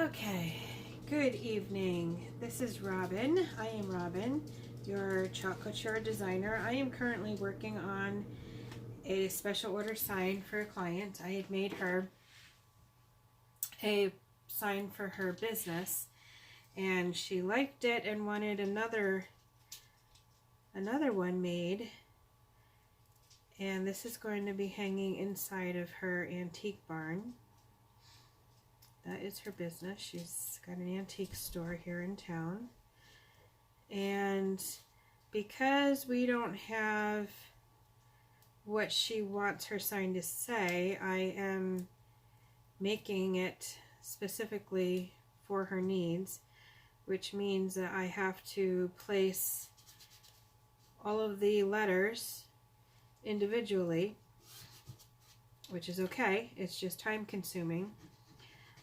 Okay, good evening. This is Robin. I am Robin, your chalk couture designer. I am currently working on a special order sign for a client. I had made her a sign for her business and she liked it and wanted another one made. And this is going to be hanging inside of her antique barn. That is her business. She's got an antique store here in town. And because we don't have what she wants her sign to say, I am making it specifically for her needs, which means that I have to place all of the letters individually, which is okay. It's just time consuming.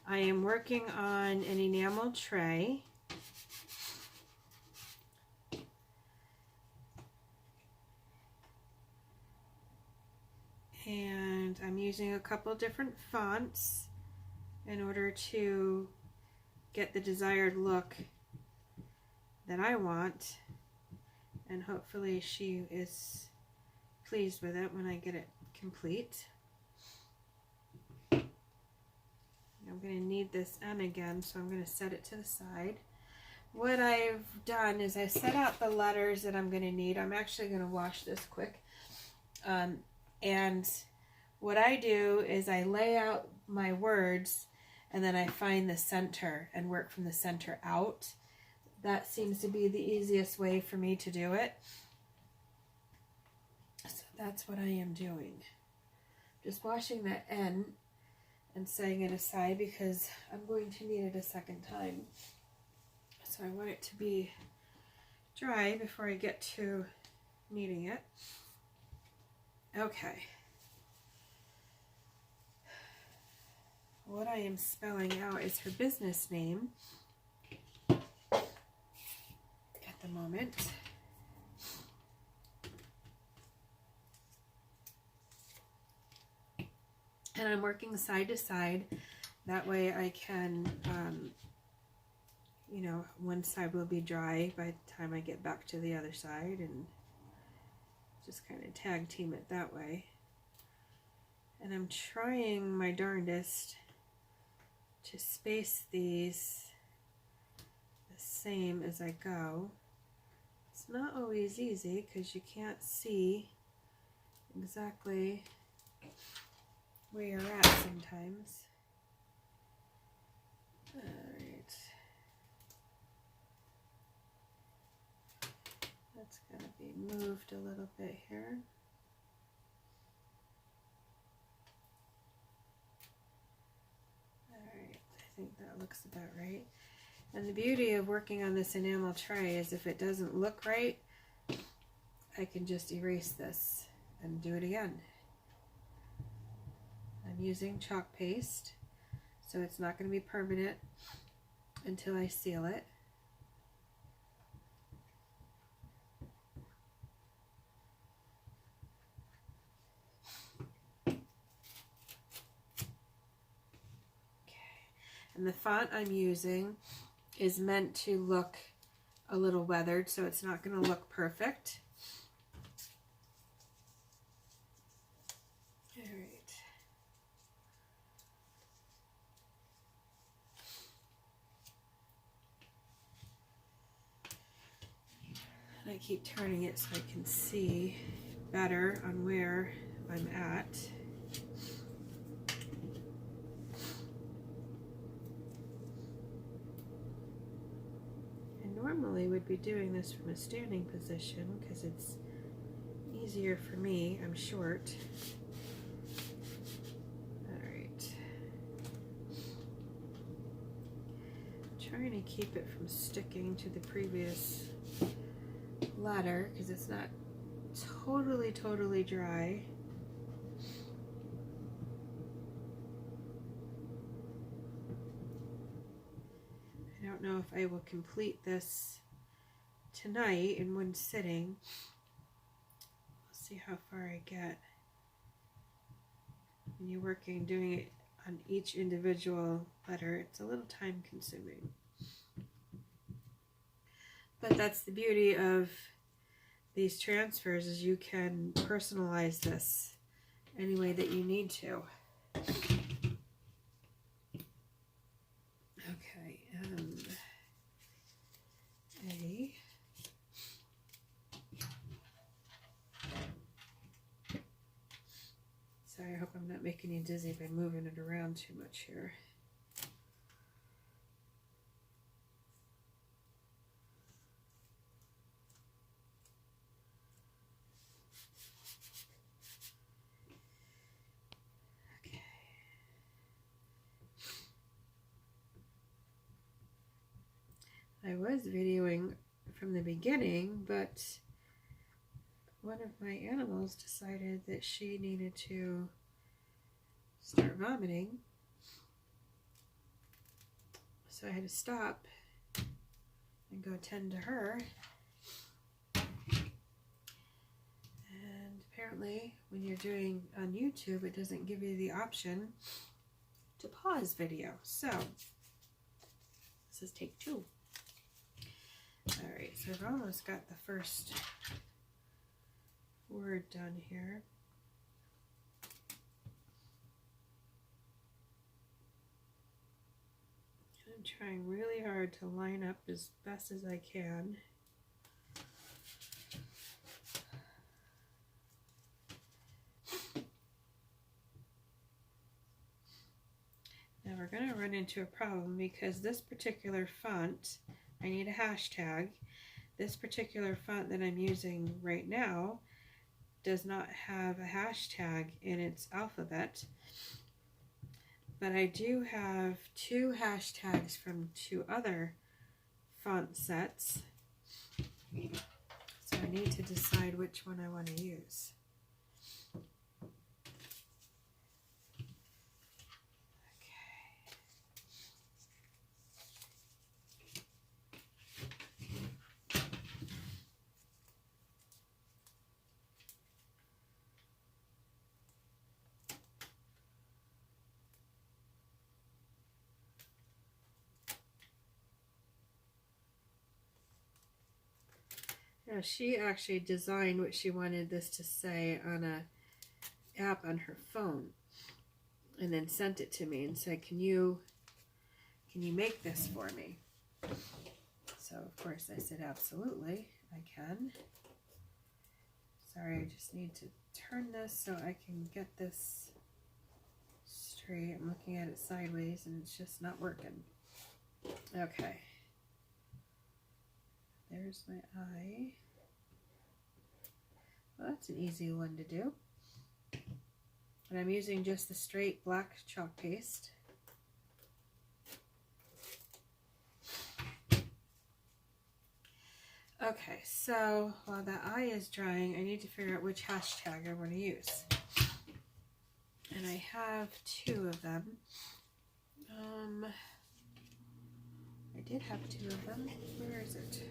I am working on an enamel tray. And I'm using a couple different fonts in order to get the desired look that I want. And hopefully she is pleased with it when I get it complete. I'm going to need this N again, so I'm going to set it to the side. What I've done is I set out the letters that I'm going to need. I'm actually going to wash this quick. And what I do is I lay out my words and then I find the center and work from the center out. That seems to be the easiest way for me to do it. So that's what I am doing. Just washing that N and setting it aside because I'm going to need it a second time. So I want it to be dry before I get to kneading it. Okay. What I am spelling out is her business name at the moment. And I'm working side to side. That way I can, one side will be dry by the time I get back to the other side and just kind of tag team it that way. And I'm trying my darndest to space these the same as I go. It's not always easy because you can't see exactly where you're at sometimes. Alright. That's going to be moved a little bit here. Alright, I think that looks about right. And the beauty of working on this enamel tray is if it doesn't look right, I can just erase this and do it again. I'm using chalk paste, so it's not going to be permanent until I seal it. Okay. And the font I'm using is meant to look a little weathered, so it's not going to look perfect. I keep turning it so I can see better on where I'm at. I normally would be doing this from a standing position because it's easier for me. I'm short. Alright. Trying to keep it from sticking to the previous letter because it's not totally dry. I don't know if I will complete this tonight in one sitting. We'll see how far I get. When you're working, doing it on each individual letter. It's a little time consuming. But that's the beauty of these transfers, is you can personalize this any way that you need to. Okay, A. Sorry, I hope I'm not making you dizzy by moving it around too much here. Okay. I was videoing from the beginning, but one of my animals decided that she needed to start vomiting, so I had to stop and go tend to her. And apparently when you're doing on YouTube, it doesn't give you the option to pause video. So this is take 2. Alright, so I've almost got the first word done here. I'm trying really hard to line up as best as I can. Now we're going to run into a problem because this particular font, I need a hashtag. This particular font that I'm using right now does not have a hashtag in its alphabet, but I do have 2 hashtags from 2 other font sets, so I need to decide which one I want to use. Now, she actually designed what she wanted this to say on a app on her phone, and then sent it to me and said, can you make this for me? So of course I said, absolutely, I can. Sorry, I just need to turn this so I can get this straight. I'm looking at it sideways and it's just not working. Okay. There's my eye. Well, that's an easy one to do. And I'm using just the straight black chalk paste. Okay, so while the eye is drying, I need to figure out which hashtag I want to use. And I have 2 of them. I did have 2 of them. Where is it?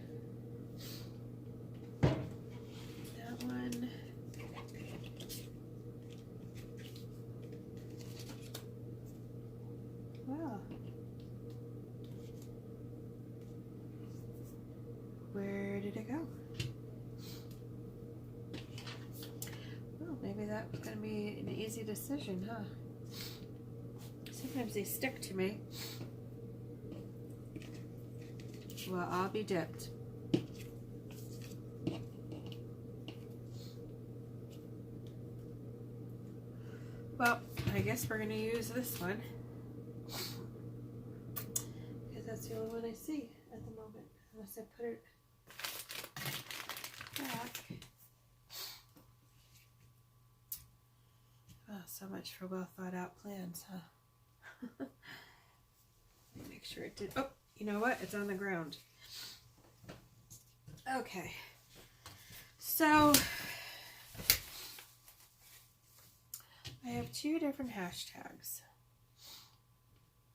That one. Wow. Where did it go? Well, maybe that was going to be an easy decision, huh? Sometimes they stick to me. Well, I'll be dipped. Well, I guess we're going to use this one, because that's the only one I see at the moment, unless I put it back. Oh, so much for well thought out plans, huh? Let me make sure it did. Oh, you know what? It's on the ground. Okay. So I have 2 different hashtags.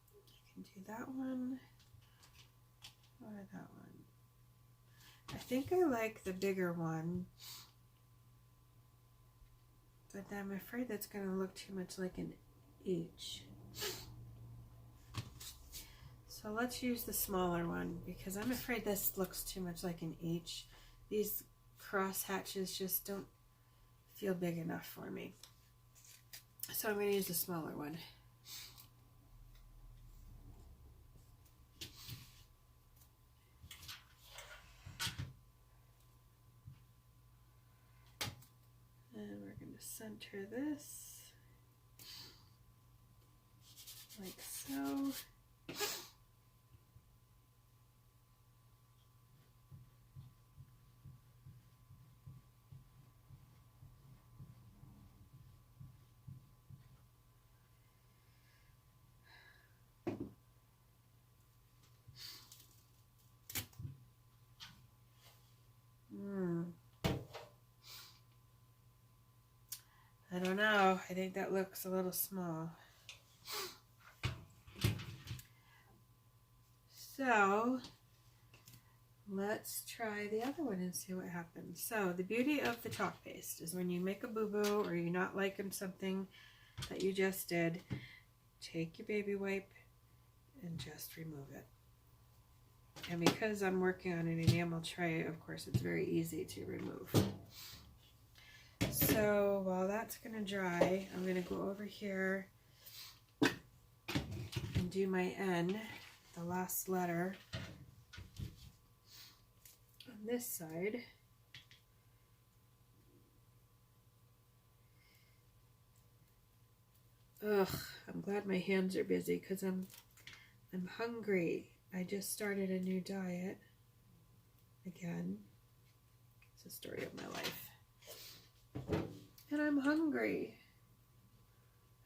I can do that one or that one. I think I like the bigger one, but I'm afraid that's going to look too much like an H. So let's use the smaller one because I'm afraid this looks too much like an H. These cross hatches just don't feel big enough for me. So I'm going to use the smaller one. And we're going to center this like so. I don't know. I think that looks a little small. So let's try the other one and see what happens. So the beauty of the chalk paste is when you make a boo-boo or you're not liking something that you just did, take your baby wipe and just remove it. And because I'm working on an enamel tray, of course, it's very easy to remove. So while that's going to dry, I'm going to go over here and do my N, the last letter, on this side. Ugh, I'm glad my hands are busy because I'm hungry. I just started a new diet again. It's the story of my life. And I'm hungry.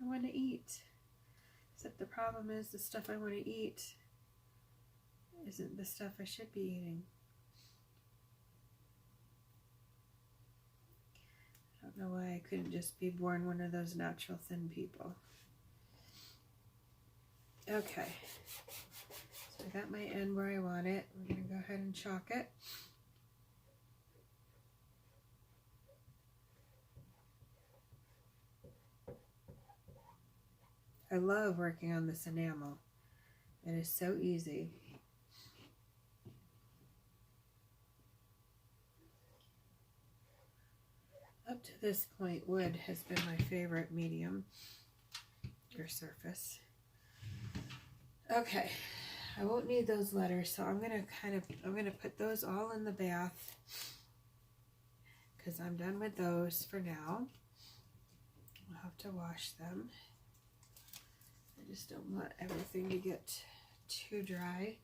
I want to eat. Except the problem is the stuff I want to eat isn't the stuff I should be eating. I don't know why I couldn't just be born one of those natural thin people. Okay. So I got my end where I want it. We're going to go ahead and chalk it. I love working on this enamel. It is so easy. Up to this point, wood has been my favorite medium or surface. Okay, I won't need those letters, so I'm gonna put those all in the bath because I'm done with those for now. I'll have to wash them. I just don't want everything to get too dry.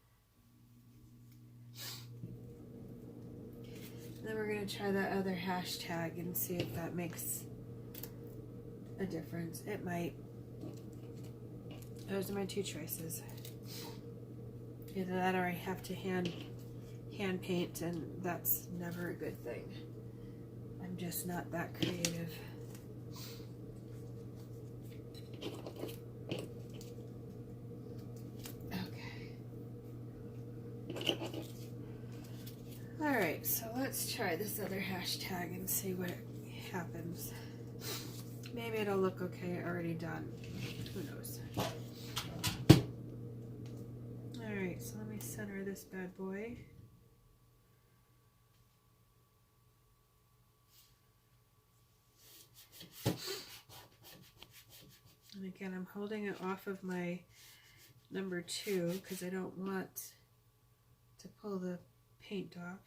And then we're going to try that other hashtag and see if that makes a difference. It might. Those are my two choices. Either that or I have to hand paint, and that's never a good thing. I'm just not that creative. Alright, so let's try this other hashtag and see what happens. Maybe it'll look okay already done. Who knows? Alright, so let me center this bad boy. And again, I'm holding it off of my number 2 because I don't want to pull the paint off.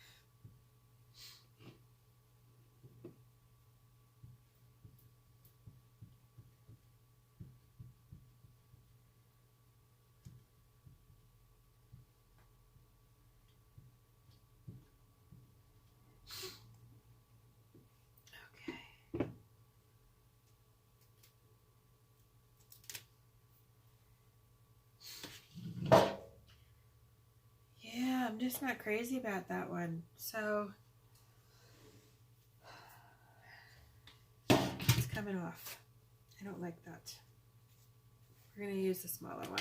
Okay. Yeah, I'm just not crazy about that one. So it's coming off. I don't like that. We're going to use the smaller one.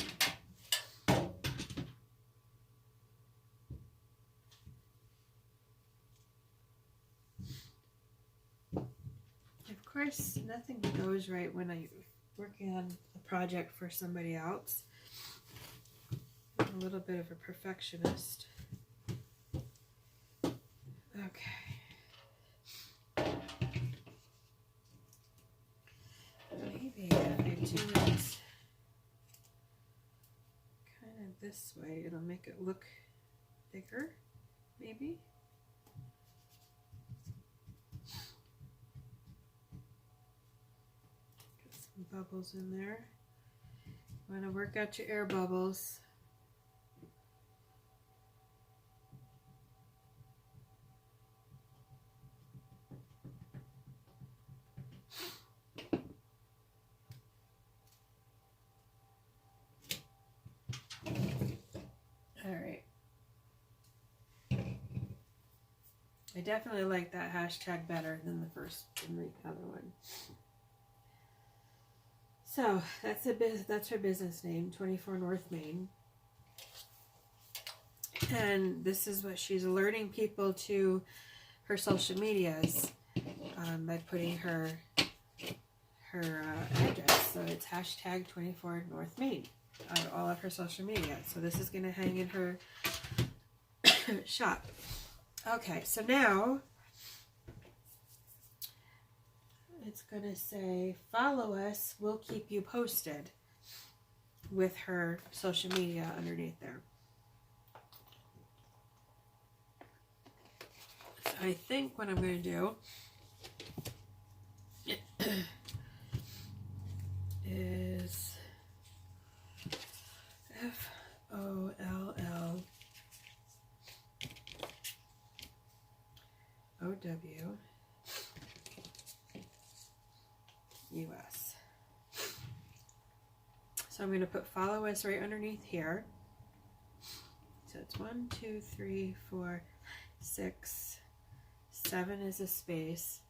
Of course, nothing goes right when I working on a project for somebody else. I'm a little bit of a perfectionist. Okay. Maybe if I do it kind of this way, it'll make it look bigger, maybe. Get some bubbles in there. You want to work out your air bubbles. Alright. I definitely like that hashtag better than the other one. So that's her business name, 24 North Main. And this is what she's alerting people to her social medias by putting her address. So it's hashtag 24 North Main on all of her social media. So this is going to hang in her shop. Okay, so now it's going to say, follow us, we'll keep you posted, with her social media underneath there. So I think what I'm going to do is FOLLOWUS. So I'm going to put follow us right underneath here. So it's 1, 2, 3, 4, 6, 7 is a space,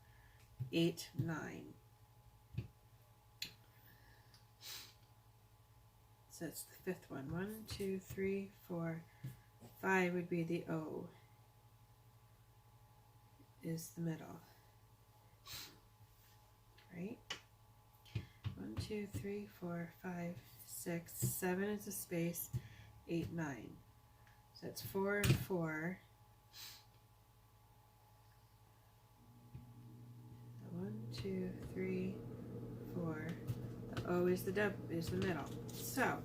8, 9. So that's the fifth one. 1, 2, 3, 4, 5 would be the O. Is the middle. Right? 1, 2, 3, 4, 5, 6, 7 is a space, 8, 9. So that's 4 and 4. 1, 2, 3, 4. The O is the middle. So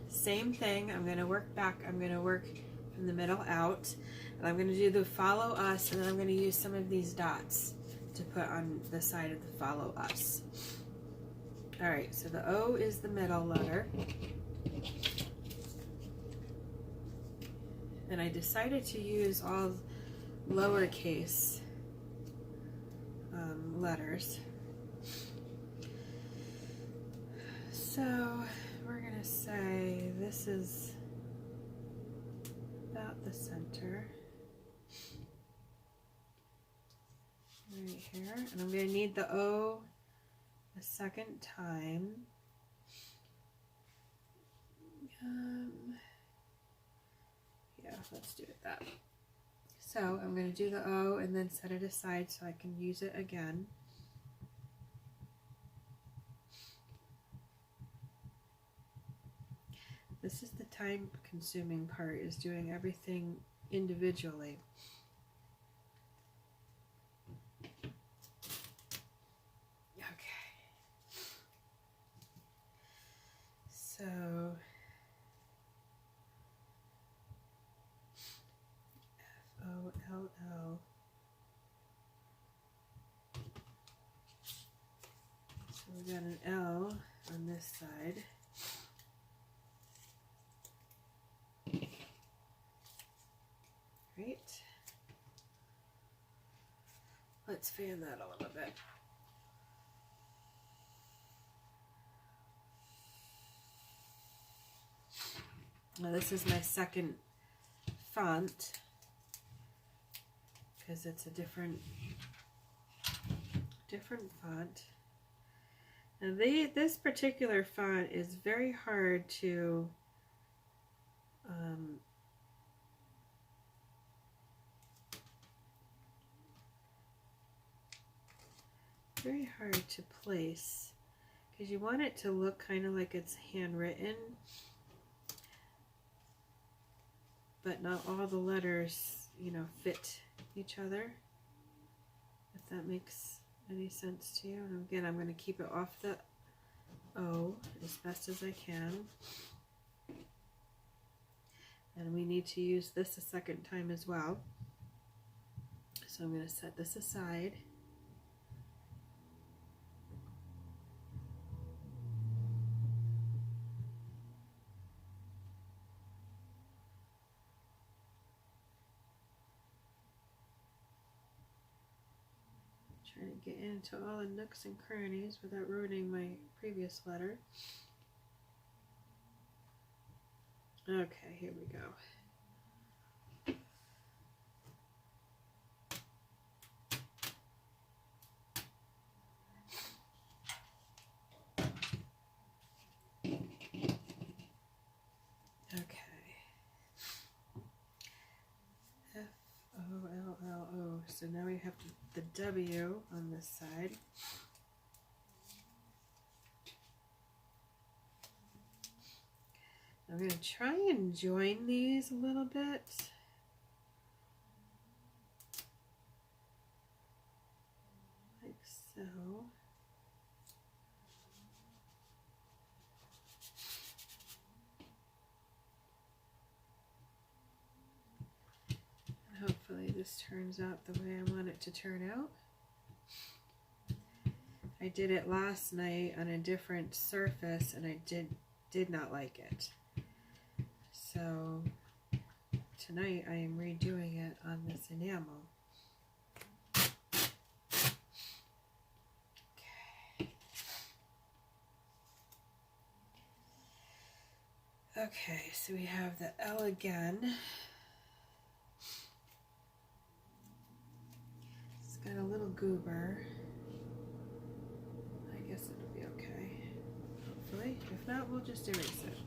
same thing. I'm going to work back. I'm going to work from the middle out, and I'm going to do the follow us, and then I'm going to use some of these dots to put on the side of the follow us. All right. So the O is the middle letter. And I decided to use all lowercase letters. So we're going to say this is about the center. Right here. And I'm going to need the O a second time. Yeah, let's do it that. So I'm going to do the O and then set it aside so I can use it again. This is the time-consuming part, is doing everything individually. Okay. So FOLL. So we got an L on this side. Right. Let's fan that a little bit. Now this is my second font because it's a different font. Now this particular font is very hard to place because you want it to look kind of like it's handwritten, but not all the letters, you know, fit each other, if that makes any sense to you. And again, I'm going to keep it off the O as best as I can. And we need to use this a second time as well. So I'm going to set this aside. Trying to get into all the nooks and crannies without ruining my previous letter. Okay, here we go. F-O-L-L-O. So now we have the W on this side. I'm going to try and join these a little bit. Like so. Hopefully this turns out the way I want it to turn out. I did it last night on a different surface and I did not like it. So tonight I am redoing it on this enamel. Okay, so we have the L again. It's got a little goober. I guess it'll be okay. Hopefully. If not, we'll just erase it.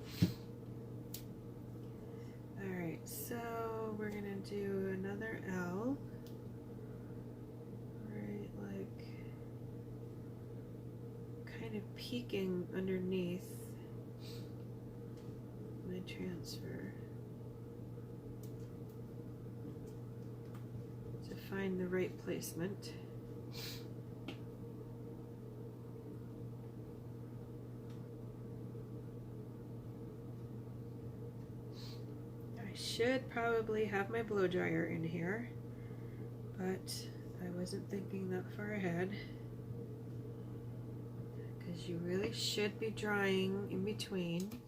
Alright, so we're going to do another L. Right, like kind of peeking underneath my transfer to find the right placement. I should probably have my blow dryer in here, but I wasn't thinking that far ahead, because you really should be drying in between.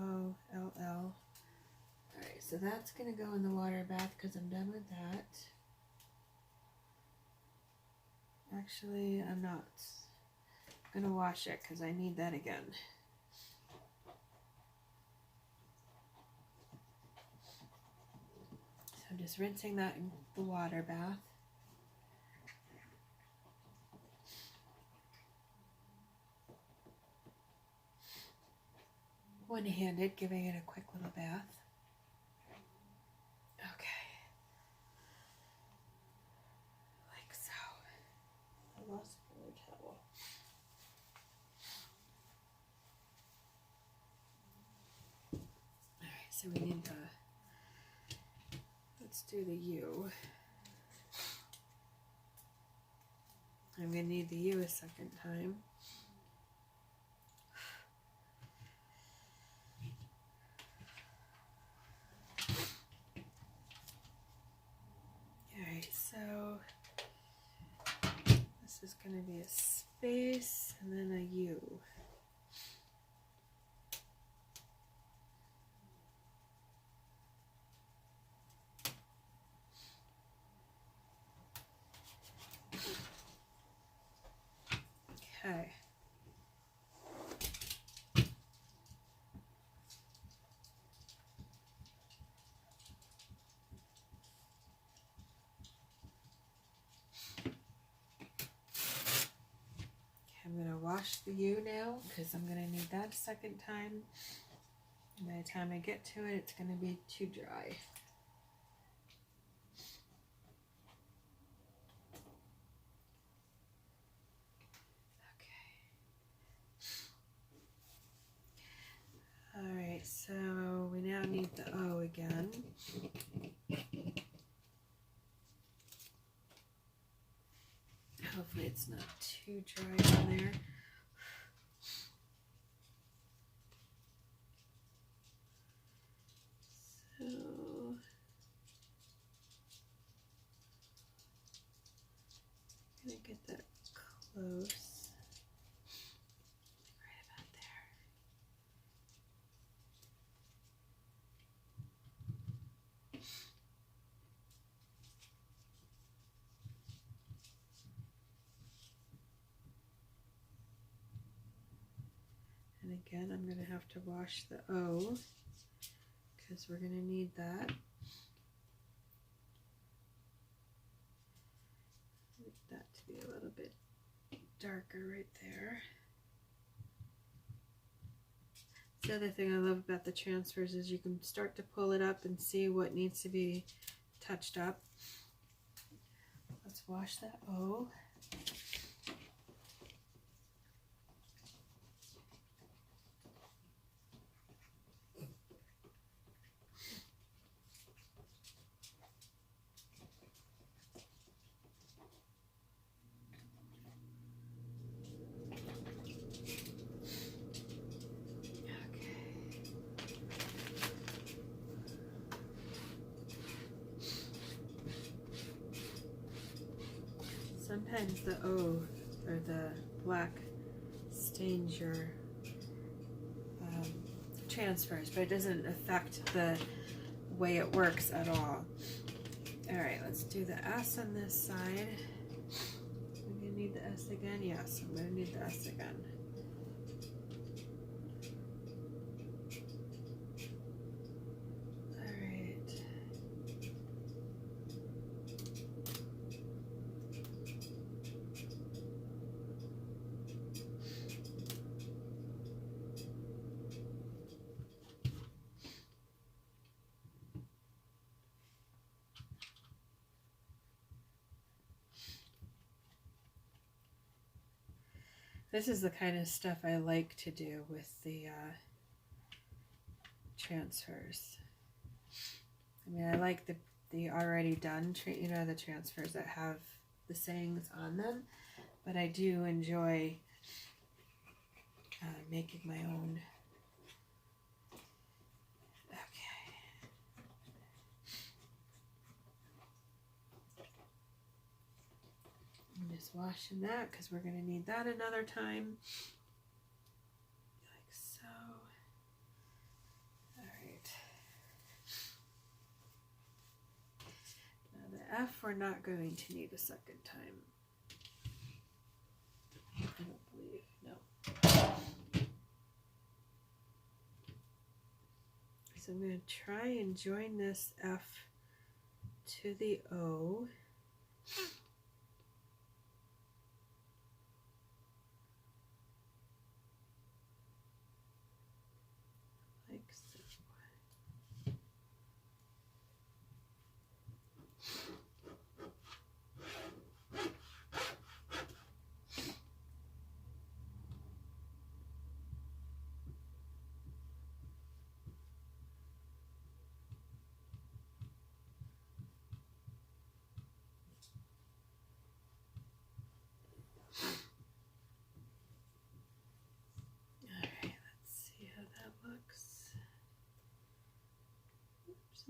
F-O-L-L. Alright, so that's going to go in the water bath because I'm done with that. Actually, I'm not going to wash it because I need that again. So I'm just rinsing that in the water bath. One-handed, giving it a quick little bath. Okay. Like so. I lost my towel. Alright, so we need the, let's do the U. I'm going to need the U a second time. So this is going to be a space and then a U. Okay. I'm going wash the U now because I'm going to need that a second time. By the time I get to it, it's going to be too dry. Alright, so we now need the O again. Hopefully it's not too dry on there. So I'm going to get that close. Right about there. And again, I'm going to have to wash the O because we're going to need that. Need that to be a little bit darker right there. The other thing I love about the transfers is you can start to pull it up and see what needs to be touched up. Let's wash that O. Sometimes the O or the black stains your transfers, but it doesn't affect the way it works at all. Alright, let's do the S on this side. We're going to need the S again? Yes, I'm going to need the S again. This is the kind of stuff I like to do with the transfers. I mean, I like the already done, the transfers that have the sayings on them, but I do enjoy making my own. I'm just washing that because we're going to need that another time. Like so. Alright. Now the F we're not going to need a second time. I don't believe. No. So I'm going to try and join this F to the O.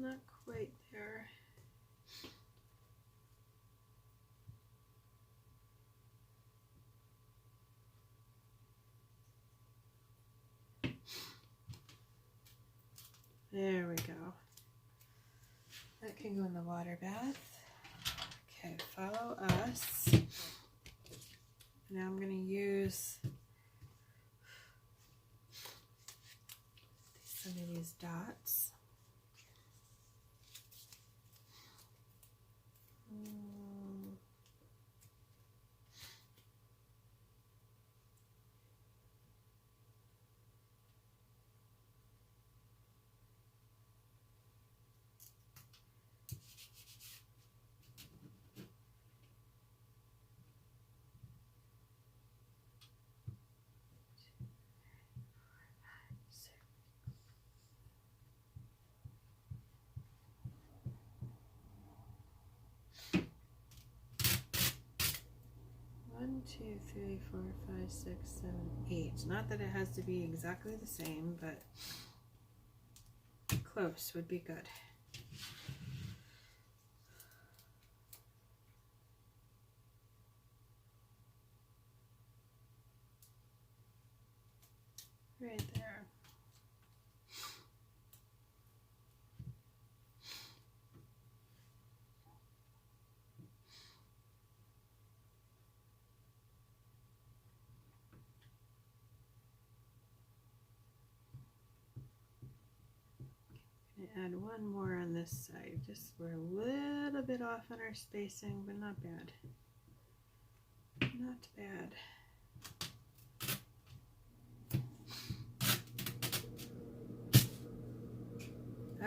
Not quite there. There we go. That can go in the water bath. Okay, follow us. Now I'm going to use some of these dots. 2, 3, 4, 5, 6, 7, 8. Not that it has to be exactly the same, but close would be good. Right there. Add one more on this side. Just we're a little bit off on our spacing, but not bad. Not bad.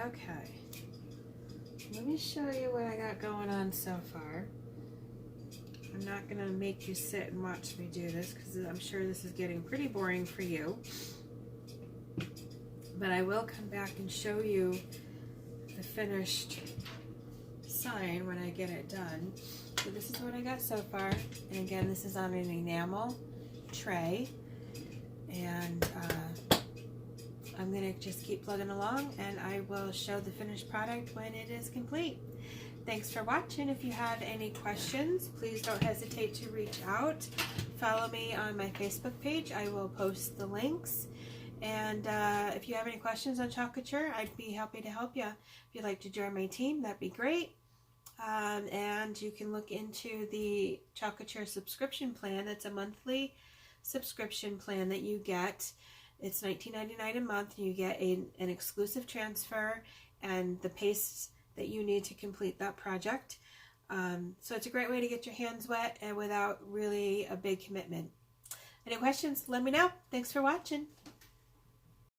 Okay. Let me show you what I got going on so far. I'm not going to make you sit and watch me do this because I'm sure this is getting pretty boring for you. But I will come back and show you the finished sign when I get it done. So this is what I got so far. And again, this is on an enamel tray. And I'm going to just keep plugging along and I will show the finished product when it is complete. Thanks for watching. If you have any questions, please don't hesitate to reach out. Follow me on my Facebook page. I will post the links. And if you have any questions on Chocolature, I'd be happy to help you. If you'd like to join my team, that'd be great. And you can look into the Chocolature subscription plan. It's a monthly subscription plan that you get. It's $19.99 a month. And you get an exclusive transfer and the pastes that you need to complete that project. So it's a great way to get your hands wet and without really a big commitment. Any questions? Let me know. Thanks for watching.